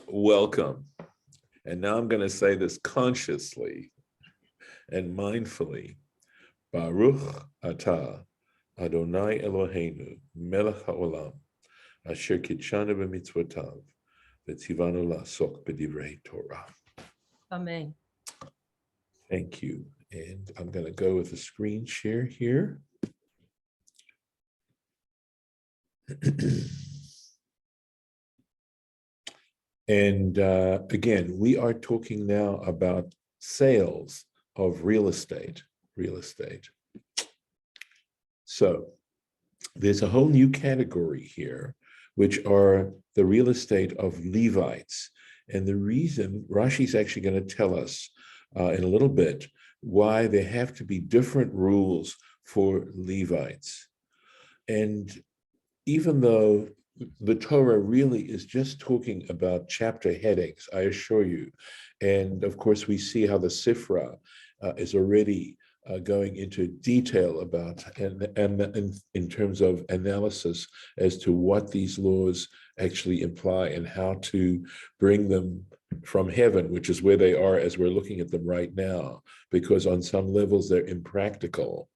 Welcome. And now I'm going to say this consciously and mindfully. Baruch atah Adonai Eloheinu melech haolam asher kitshanu b'mitzvotav v'tzivanu la'asok b'divrei Torah. Amen. Thank you. And I'm going to go with the screen share here. And again, we are talking now about sales of real estate. So there's a whole new category here, which are the real estate of Levites. And the reason, Rashi is actually going to tell us in a little bit why there have to be different rules for Levites. And even though the Torah really is just talking about chapter headings, I assure you. And of course, we see how the Sifra is already going into detail about and in terms of analysis as to what these laws actually imply and how to bring them from heaven, which is where they are as we're looking at them right now, because on some levels they're impractical,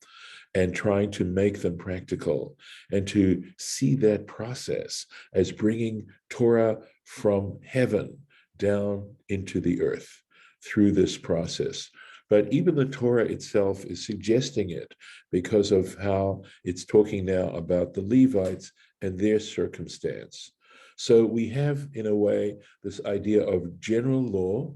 and trying to make them practical and to see that process as bringing Torah from heaven down into the earth through this process. But even the Torah itself is suggesting it because of how it's talking now about the Levites and their circumstance. So we have, in a way, this idea of general law,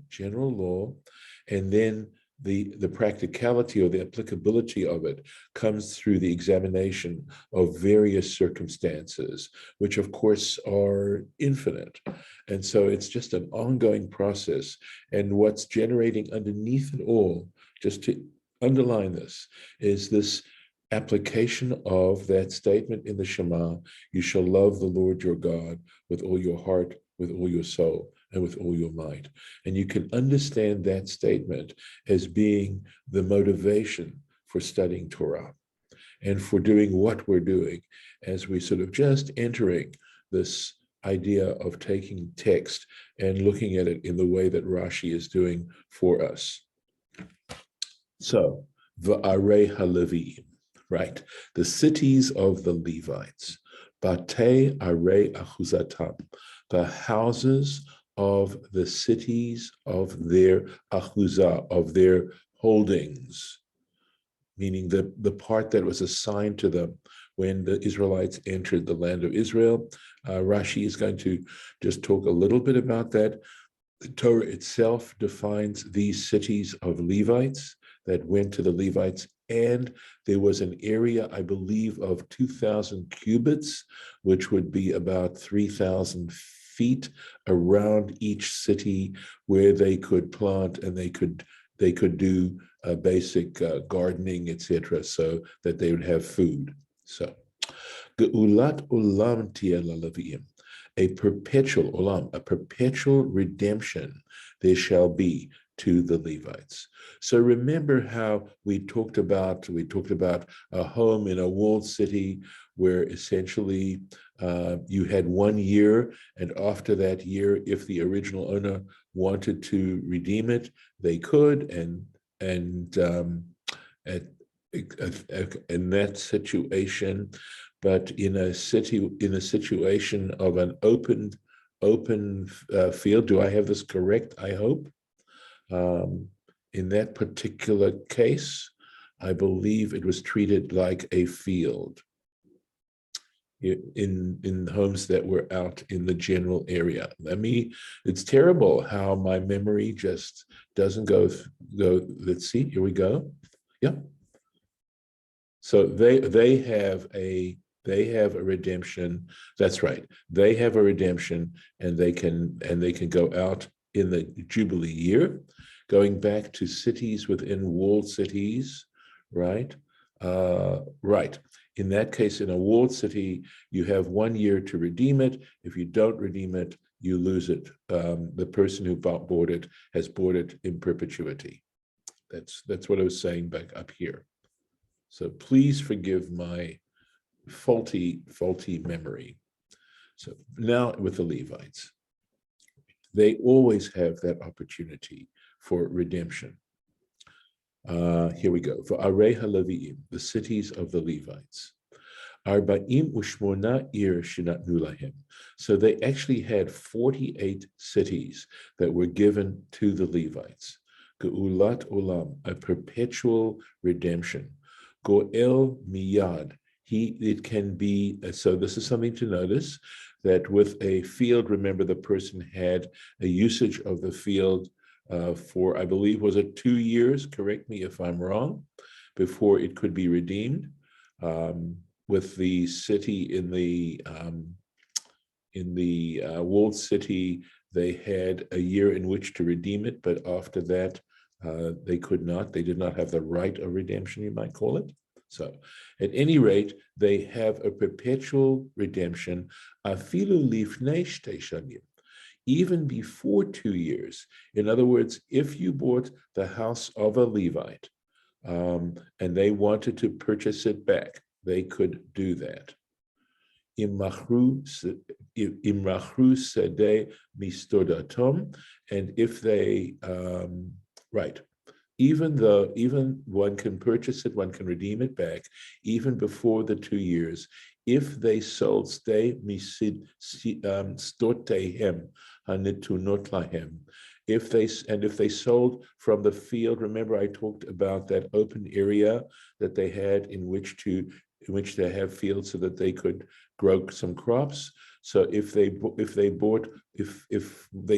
and then the practicality or the applicability of it comes through the examination of various circumstances, which of course are infinite. And so it's just an ongoing process. And what's generating underneath it all, just to underline this, is this application of that statement in the Shema: you shall love the Lord your God with all your heart, with all your soul, and with all your might. And you can understand that statement as being the motivation for studying Torah and for doing what we're doing as we sort of just entering this idea of taking text and looking at it in the way that Rashi is doing for us. So, v'arei HaLeviim, right? The cities of the Levites. Batei arei achuzatam, the houses of the cities of their achuzah, of their holdings, meaning the part that was assigned to them when the Israelites entered the land of Israel. Rashi is going to just talk a little bit about that. The Torah itself defines these cities of Levites that went to the Levites, and there was an area, I believe, of 2,000 cubits, which would be about 3,000 feet around each city where they could plant and they could do basic gardening, etc., so that they would have food. So, Geulat olam tia laleviim, a perpetual olam, a perpetual redemption there shall be to the Levites. So remember how we talked about a home in a walled city where essentially you had 1 year, and after that year, if the original owner wanted to redeem it, they could, and in that situation, but in a situation of an open field. Do I have this correct? I hope. In that particular case, I believe it was treated like a field in homes that were out in the general area. It's terrible how my memory just doesn't go. Let's see, here we go. Yeah. So they have a redemption. That's right. They have a redemption, and they can go out in the Jubilee year, going back to cities within walled cities, right? Right. In that case, in a walled city, you have 1 year to redeem it. If you don't redeem it, you lose it. The person who bought it has bought it in perpetuity. That's what I was saying back up here. So please forgive my faulty memory. So now with the Levites. they always have that opportunity for redemption. Here we go. For Arei HaLeviim, the cities of the Levites. Arba'im u'shmona ir shenatnu lahem. So they actually had 48 cities that were given to the Levites. Ge'ulat olam, a perpetual redemption. Go'el miyad, it can be, so this is something to notice, that with a field, remember the person had a usage of the field for, I believe, was it 2 years? Correct me if I'm wrong, before it could be redeemed. With the city in the walled city, they had a year in which to redeem it, but after that, they could not. They did not have the right of redemption, you might call it. So, at any rate, they have a perpetual redemption, afilu lifnei shtei shanim, even before 2 years. In other words, if you bought the house of a Levite and they wanted to purchase it back, they could do that. Imachru sedeh mistodatom, and if they, even one can purchase it, one can redeem it back, even before the 2 years, if they sold stay misid stotehem hanitunot lahem. If they sold from the field, remember I talked about that open area that they had in which they have fields so that they could grow some crops. So if they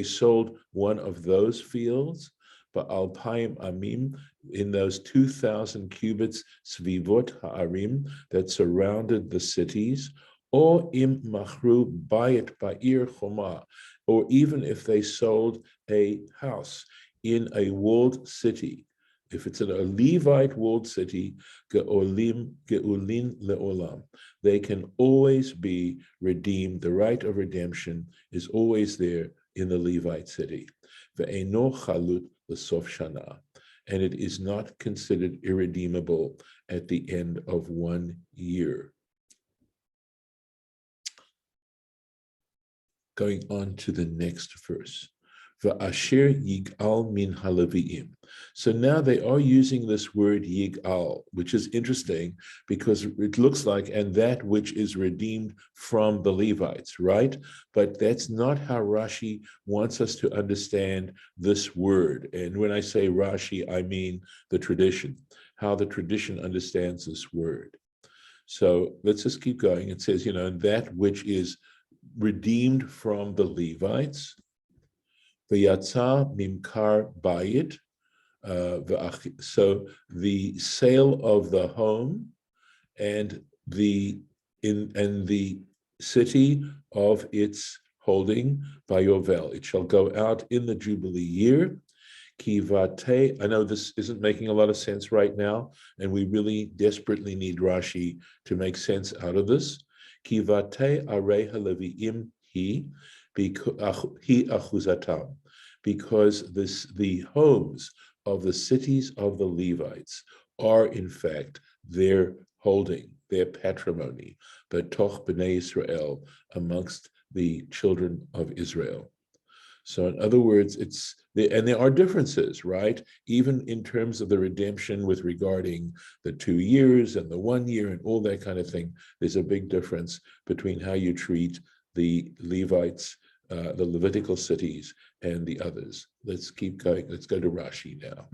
sold one of those fields, ba'alpayim amim, in those 2,000 cubits svivot ha'arim that surrounded the cities, or im machru bayit ba'ir choma, or even if they sold a house in a walled city. If it's in a Levite walled city, ge'ulin le'olam, they can always be redeemed. The right of redemption is always there in the Levite city. Ve'eno chalut l'sof shana, and it is not considered irredeemable at the end of 1 year. Going on to the next verse. Va'asher yig'al min haleviim. So now they are using this word yig'al, which is interesting because it looks like, and that which is redeemed from the Levites, right? But that's not how Rashi wants us to understand this word. And when I say Rashi, I mean the tradition, how the tradition understands this word. So let's just keep going. It says, that which is redeemed from the Levites, V'yatza mimkar bayit, so the sale of the home and the city of its holding by Yovel. It shall go out in the Jubilee year. Kivate, I know this isn't making a lot of sense right now, and we really desperately need Rashi to make sense out of this. Kivate arei haleviim hi achuzatam, because the homes of the cities of the Levites are in fact their holding, their patrimony, betoch b'nei Israel, amongst the children of Israel. So in other words, and there are differences, right? Even in terms of the redemption with regarding the 2 years and the 1 year and all that kind of thing, there's a big difference between how you treat the Levites, the Levitical cities, and the others. Let's keep going. Let's go to Rashi now.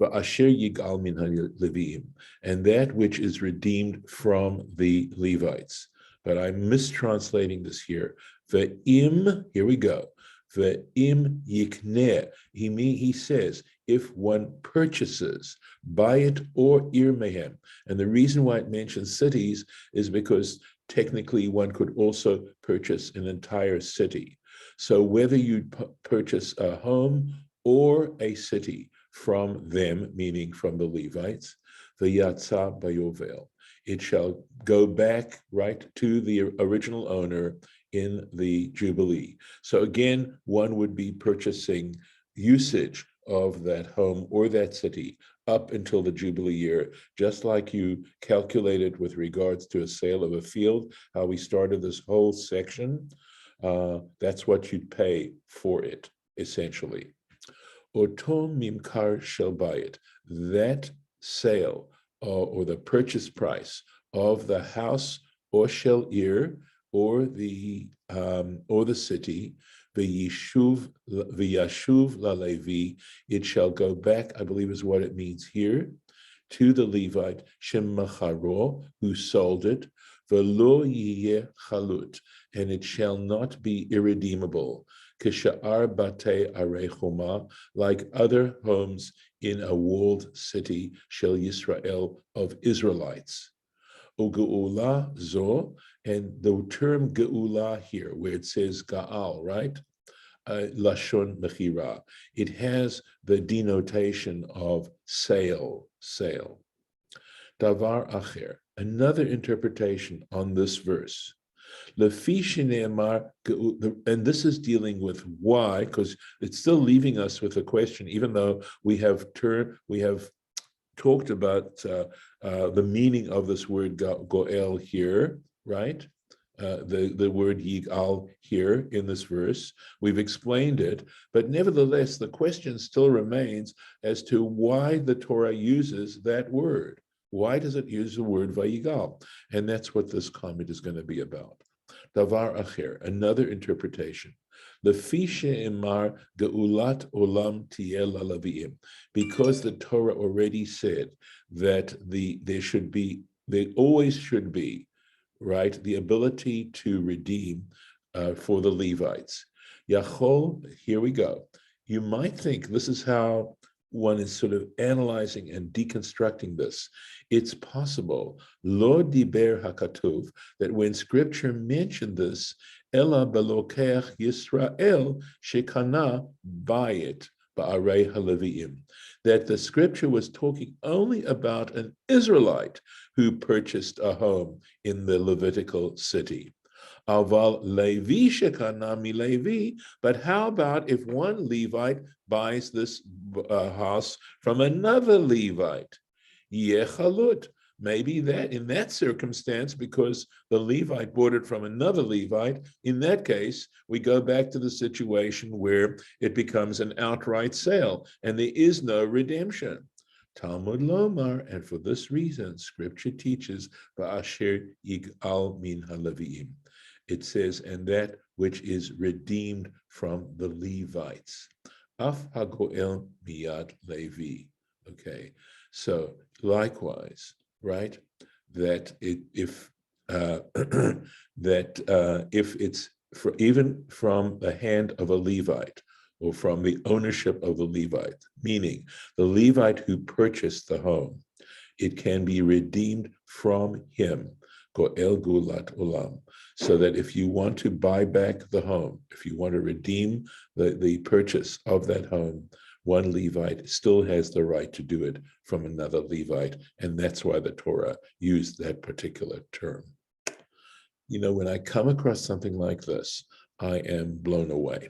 Va'asher yigal min haleviim, and that which is redeemed from the Levites. But I'm mistranslating this here. Ve'im, here we go. Ve'im yikneh. He says, if one purchases, buy it or ir mehem. And the reason why it mentions cities is because technically one could also purchase an entire city. So whether you purchase a home or a city from them, meaning from the Levites, the Yatza Bayovel, it shall go back right to the original owner in the Jubilee. So again, one would be purchasing usage of that home or that city up until the Jubilee year, just like you calculated with regards to a sale of a field, how we started this whole section. That's what you'd pay for it, essentially. Oto mimkar shel bayit, that sale or the purchase price of the house or shel ir or the city, v'yashuv lalevi, it shall go back, I believe is what it means here, to the Levite, shemacharo, who sold it, v'lo yiyeh chalut, and it shall not be irredeemable, kisha'ar batei arechoma, like other homes in a walled city, shel Yisrael, of Israelites. Ugeula zo, and the term geula here, where it says gaal, right? Lashon mechira. It has the denotation of sale. Davar acher, another interpretation on this verse. Lefi shene'emar, and this is dealing with why, because it's still leaving us with a question, even though we have talked about the meaning of this word goel here, right? The word yigal here in this verse. We've explained it, but nevertheless, the question still remains as to why the Torah uses that word. Why does it use the word vayigal? And that's what this comment is going to be about. Davar acher, another interpretation. Lefi she'emar geulat olam tiyeh laleviim, because the Torah already said that there always should be, right, the ability to redeem for the Levites. Yachol, here we go. You might think this is how one is sort of analyzing and deconstructing this. It's possible, lo diber hakatuv, that when scripture mentioned this, ela belokech Yisrael shekana bayit ba'arei haleviim, that the scripture was talking only about an Israelite who purchased a home in the Levitical city. Aval Levi shekana mi Levi, but how about if one Levite buys this house from another Levite? Yechalut. Maybe that in that circumstance, because the Levite bought it from another Levite, in that case, we go back to the situation where it becomes an outright sale and there is no redemption. Talmud Lomar, and for this reason, scripture teaches, Ba'asher yigal min haleviim. It says, and that which is redeemed from the Levites. Af hagoel miyad Levi. Okay, so likewise, right? That if if it's even from the hand of a Levite or from the ownership of the Levite, meaning the Levite who purchased the home, it can be redeemed from him. Goel gulat olam. So that if you want to buy back the home, if you want to redeem the purchase of that home, one Levite still has the right to do it from another Levite. And that's why the Torah used that particular term. You know, when I come across something like this, I am blown away,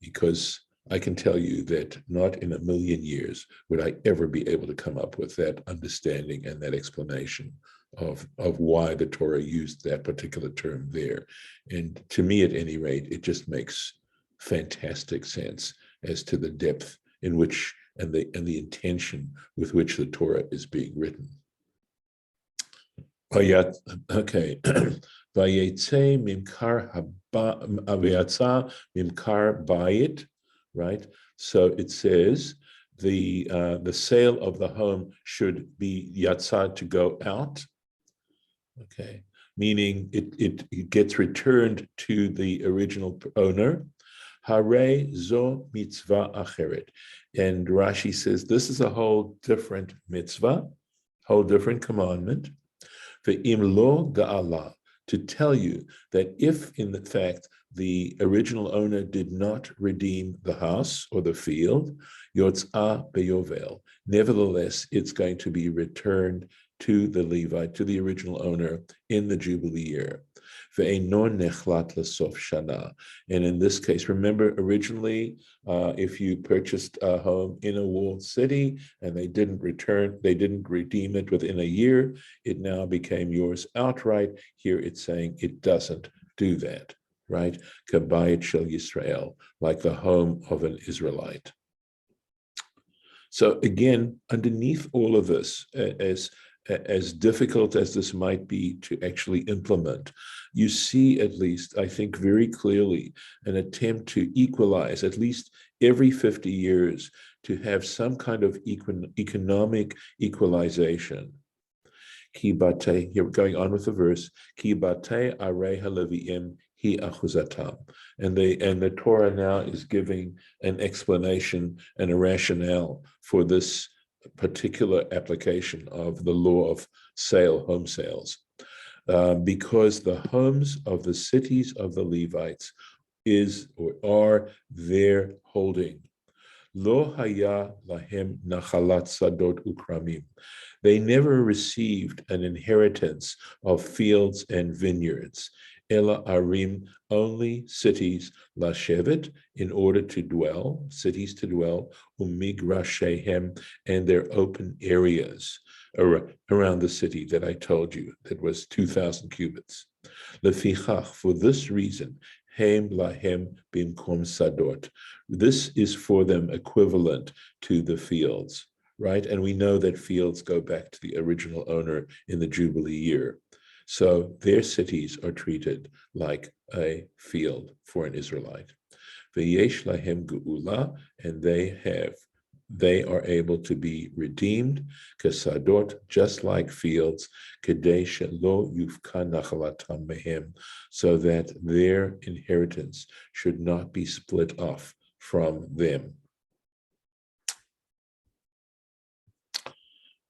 because I can tell you that not in a million years would I ever be able to come up with that understanding and that explanation of why the Torah used that particular term there. And to me, at any rate, it just makes fantastic sense as to the depth in which and the intention with which the Torah is being written. Okay. Vayetze mimkar bayit, right? So it says the sale of the home should be yatzah, to go out. Okay, meaning it gets returned to the original owner. Hare zo mitzvah acheret. And Rashi says this is a whole different mitzvah, whole different commandment. Ve'im lo ga'ala, to tell you that if in fact the original owner did not redeem the house or the field, yotz'ah beyovel, nevertheless it's going to be returned to the Levite, to the original owner, in the Jubilee year. Ve'eino nechlat l'sof shana. And in this case, remember originally, if you purchased a home in a walled city and they didn't redeem it within a year, it now became yours outright. Here it's saying it doesn't do that. right? Kabayit Shel Yisrael, like the home of an Israelite. So again, underneath all of this, as difficult as this might be to actually implement, you see, at least, I think very clearly, an attempt to equalize, at least every 50 years, to have some kind of economic equalization. Ki bate, here going on with the verse, ki bate arei haleviim hi achuzatam. And the Torah now is giving an explanation and a rationale for this particular application of the law of home sales. Because the homes of the cities of the Levites is or are their holding. Lo haya lahem nachalat sadot ukramim. They never received an inheritance of fields and vineyards. Ela arim, only cities, lashevet, in order to dwell, cities to dwell, umigrashehem, and their open areas around the city that I told you, that was 2,000 cubits. Lefichach, for this reason, Hem lahem bimkom sadot. This is for them equivalent to the fields, right? And we know that fields go back to the original owner in the Jubilee year. So their cities are treated like a field for an Israelite. V'yesh lahem geula, and they are able to be redeemed, kasadot, just like fields, kedei shelo yufka nachalatam mehem, so that their inheritance should not be split off from them.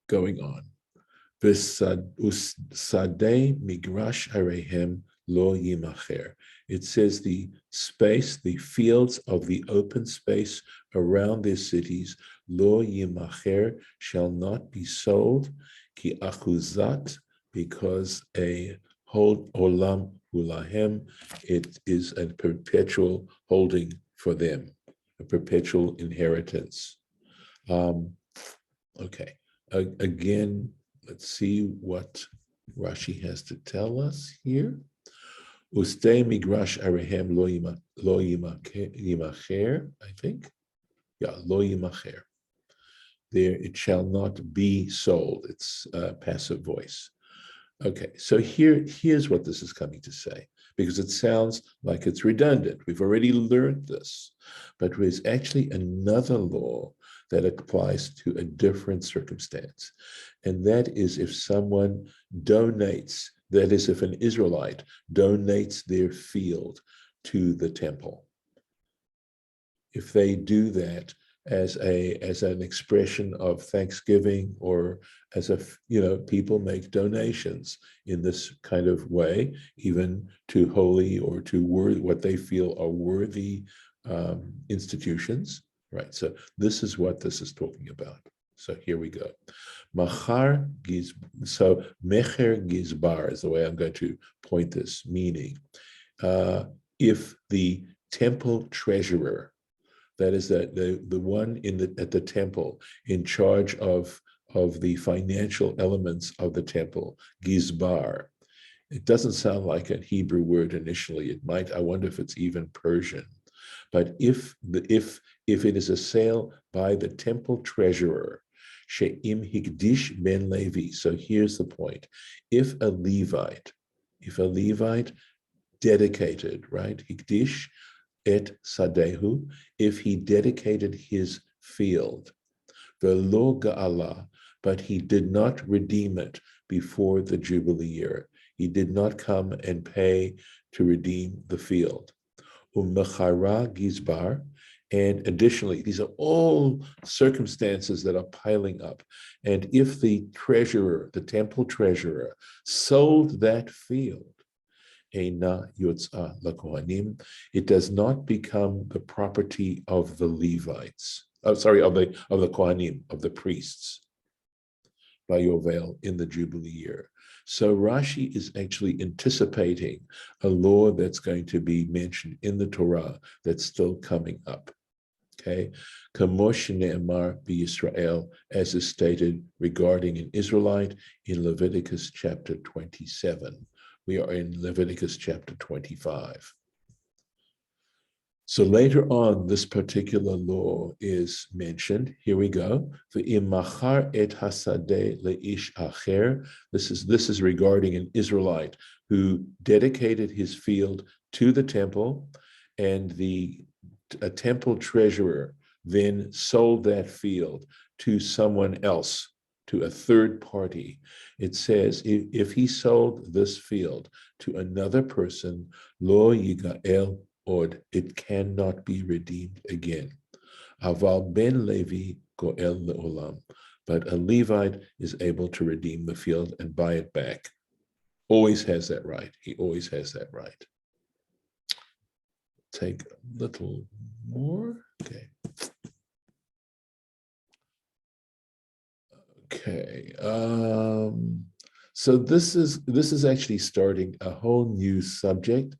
Going on. V'sadei migrash arehem lo yimacher. It says the space, the fields of the open space around their cities, lo yimacher, shall not be sold, ki achuzat, because a hold olam ulahem, it is a perpetual holding for them, a perpetual inheritance. Okay, again, let's see what Rashi has to tell us here. Ustei migrash arehem lo yimacher, I think. Yeah, lo yimacher. There, it shall not be sold. It's passive voice. Okay, so here's what this is coming to say, because it sounds like it's redundant. We've already learned this, but there's actually another law that applies to a different circumstance. And that is if someone donates, that is, if an Israelite donates their field to the temple. If they do that as an expression of thanksgiving, or as people make donations in this kind of way, even to holy or to what they feel are worthy institutions, right? So this is what this is talking about. So here we go. Machar giz, so mecher gizbar is the way I'm going to point this, meaning if the temple treasurer, that is the one at the temple in charge of the financial elements of the temple, gizbar. It doesn't sound like a Hebrew word initially. It might. I wonder if it's even Persian. But if it is a sale by the temple treasurer, she'im higdish ben Levi. So here's the point: if a Levite dedicated, right, higdish et sadehu, if he dedicated his field, velo ga'ala, but he did not redeem it before the Jubilee year. He did not come and pay to redeem the field. Umechara gizbar, and additionally, these are all circumstances that are piling up. And if the treasurer, the temple treasurer, sold that field, Eina Yotzah LaKohanim, it does not become the property of the Levites. Of the Kohanim, of the priests, by Yovel in the Jubilee year. So Rashi is actually anticipating a law that's going to be mentioned in the Torah that's still coming up. Okay, Kamosh Ne'emar b'Yisrael, as is stated regarding an Israelite in Leviticus chapter 27. We are in Leviticus chapter 25. So later on, this particular law is mentioned. Here we go. V'imachar et hasadeh leish acher. This is regarding an Israelite who dedicated his field to the temple, and a temple treasurer then sold that field to someone else, to a third party. It says if he sold this field to another person, lo yigael od, it cannot be redeemed again. Aval ben Levi goel leolam, but a Levite is able to redeem the field and buy it back. Always has that right. He always has that right. Take a little more. Okay. Okay. So this is actually starting a whole new subject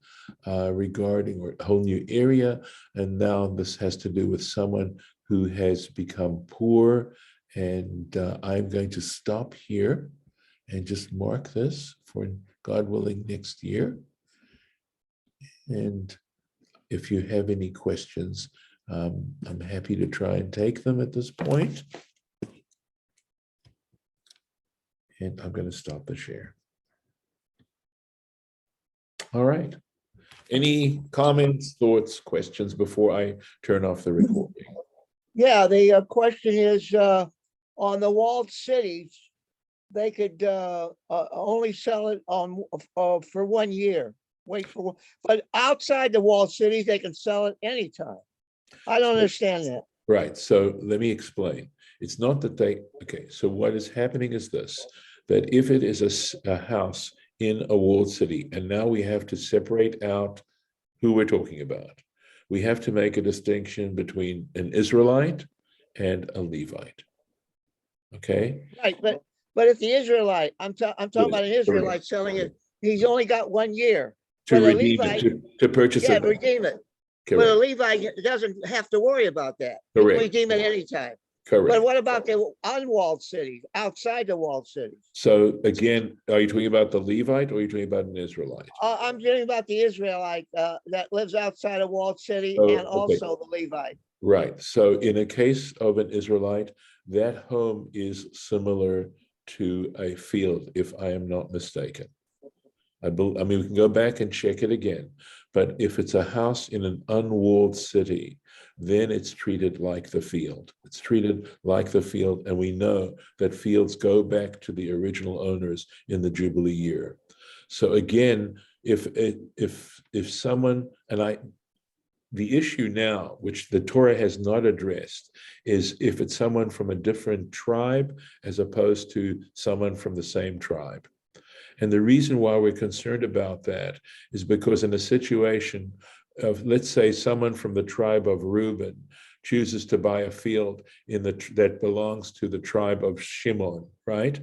regarding, or a whole new area, and now this has to do with someone who has become poor. And I'm going to stop here and just mark this for, God willing, next year. And if you have any questions, I'm happy to try and take them at this point. And I'm going to stop the share. All right. Any comments, thoughts, questions before I turn off the recording? Yeah, the question is on the walled cities, they could only sell it on for 1 year. But outside the walled cities, they can sell it anytime. I don't understand that. Right. So let me explain. It's not that okay. So what is happening is this, that if it is a house in a walled city, and now we have to separate out who we're talking about. We have to make a distinction between an Israelite and a Levite. Okay? Right, but if the Israelite, I'm talking about an Israelite selling it, he's only got 1 year. To but redeem a Levite, it, to purchase it. redeem it. Correct. But a Levite doesn't have to worry about that. Correct. He can redeem it anytime. Correct. But what about the unwalled cities, outside the walled cities? So again, are you talking about the Levite or are you talking about an Israelite? I'm talking about the Israelite that lives outside a walled city, and also the Levite. Right. So in a case of an Israelite, that home is similar to a field, if I am not mistaken. I mean, we can go back and check it again, but if it's a house in an unwalled city, then it's treated like the field. It's treated like the field, and we know that fields go back to the original owners in the Jubilee year. So again, if someone, the issue now, which the Torah has not addressed, is if it's someone from a different tribe as opposed to someone from the same tribe. And the reason why we're concerned about that is because in a situation of, let's say, someone from the tribe of Reuben chooses to buy a field that belongs to the tribe of Shimon, right?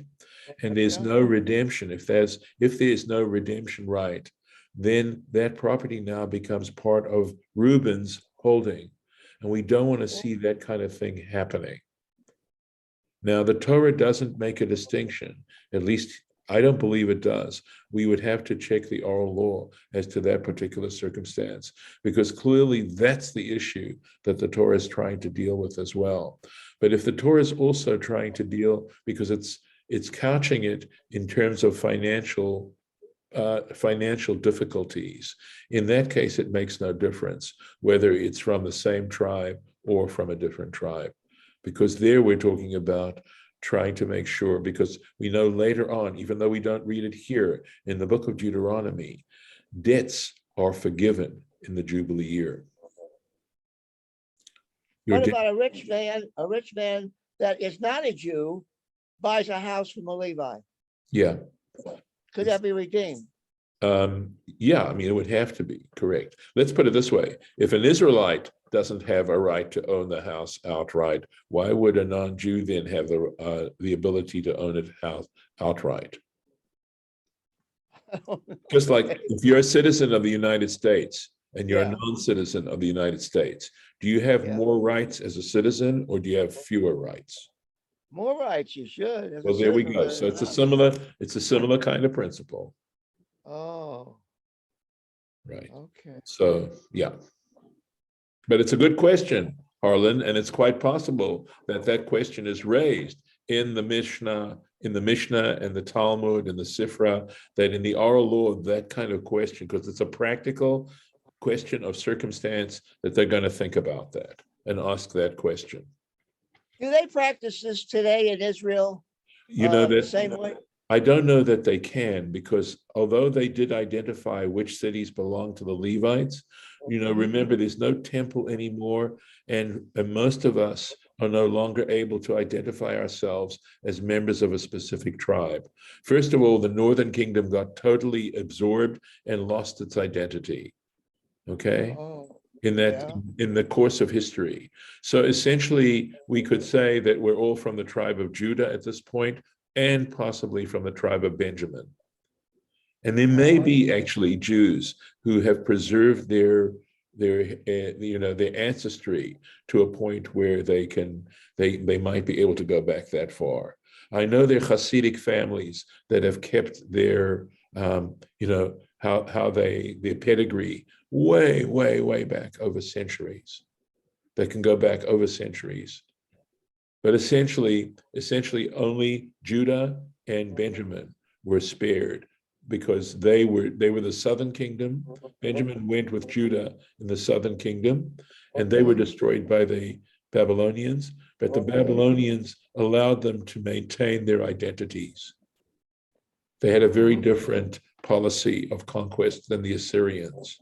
And there's no redemption. If there's no redemption right, then that property now becomes part of Reuben's holding. And we don't want to see that kind of thing happening. Now, the Torah doesn't make a distinction, at least I don't believe it does. We would have to check the oral law as to that particular circumstance, because clearly that's the issue that the Torah is trying to deal with as well. But if the Torah is also trying to deal, because it's couching it in terms of financial difficulties, in that case, it makes no difference whether it's from the same tribe or from a different tribe, because there we're talking about trying to make sure, because we know later on, even though we don't read it here in the book of Deuteronomy, debts are forgiven in the Jubilee year. What about a rich man that is not a Jew buys a house from a Levi? Yeah. Could that be redeemed? Yeah, I mean, it would have to be, correct. Let's put it this way. If an Israelite doesn't have a right to own the house outright, why would a non-Jew then have the ability to own it outright? Just like if you're a citizen of the United States and you're a non-citizen of the United States, do you have more rights as a citizen, or do you have fewer rights? More rights, you should. Well, there we go. So it's a similar kind of principle. Oh. Right. Okay. So, yeah. But it's a good question, Harlan, and it's quite possible that that question is raised in the Mishnah, and the Talmud and the Sifra, that in the oral law, that kind of question, because it's a practical question of circumstance, that they're going to think about that and ask that question. Do they practice this today in Israel? You know The that same way? I don't know that they can, because although they did identify which cities belong to the Levites, remember there's no temple anymore, and most of us are no longer able to identify ourselves as members of a specific tribe. First of all, the Northern Kingdom got totally absorbed and lost its identity. Okay? In the course of history. So essentially, we could say that we're all from the tribe of Judah at this point, and possibly from the tribe of Benjamin. And there may be actually Jews who have preserved their ancestry to a point where they might be able to go back that far. I know there are Hasidic families that have kept their their pedigree way back over centuries. They can go back over centuries. But essentially only Judah and Benjamin were spared, because they were the southern kingdom. Benjamin went with Judah in the southern kingdom, and they were destroyed by the Babylonians, but the Babylonians allowed them to maintain their identities. They had a very different policy of conquest than the Assyrians.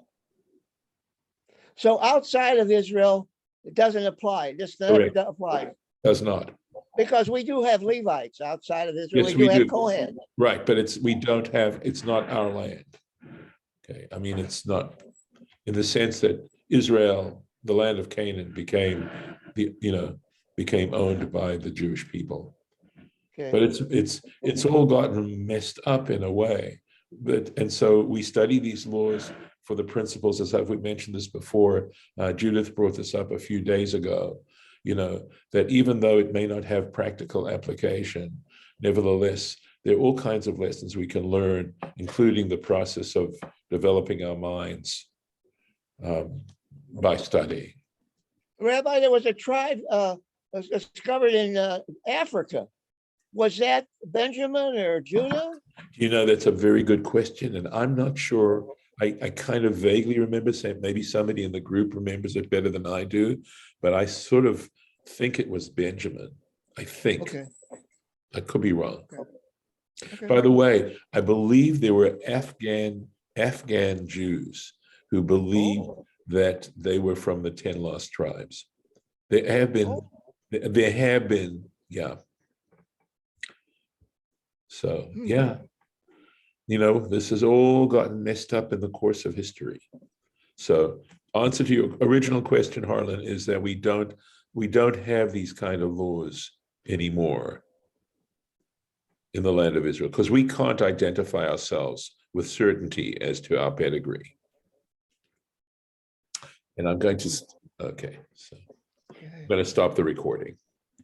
So outside of Israel, it doesn't apply. This never applies. Does not. Because we do have Levites outside of Israel. Yes, we do have do. Kohen. Right, but it's not our land. Okay, I mean, it's not, in the sense that Israel, the land of Canaan, became owned by the Jewish people. Okay. But it's all gotten messed up in a way. And so we study these laws for the principles, as we mentioned this before. Judith brought this up a few days ago. That even though it may not have practical application, nevertheless, there are all kinds of lessons we can learn, including the process of developing our minds by studying. Rabbi, there was a tribe discovered in Africa. Was that Benjamin or Judah? That's a very good question, and I'm not sure. I kind of vaguely remember, saying maybe somebody in the group remembers it better than I do, but I sort of think it was Benjamin. I think. Okay. I could be wrong. Okay. By the way, I believe there were Afghan Jews who believed that they were from the 10 lost tribes. There have been, yeah. So, yeah. This has all gotten messed up in the course of history. So, answer to your original question, Harlan, is that we don't have these kind of laws anymore in the land of Israel, because we can't identify ourselves with certainty as to our pedigree. And I'm going to, okay, so I'm going to stop the recording.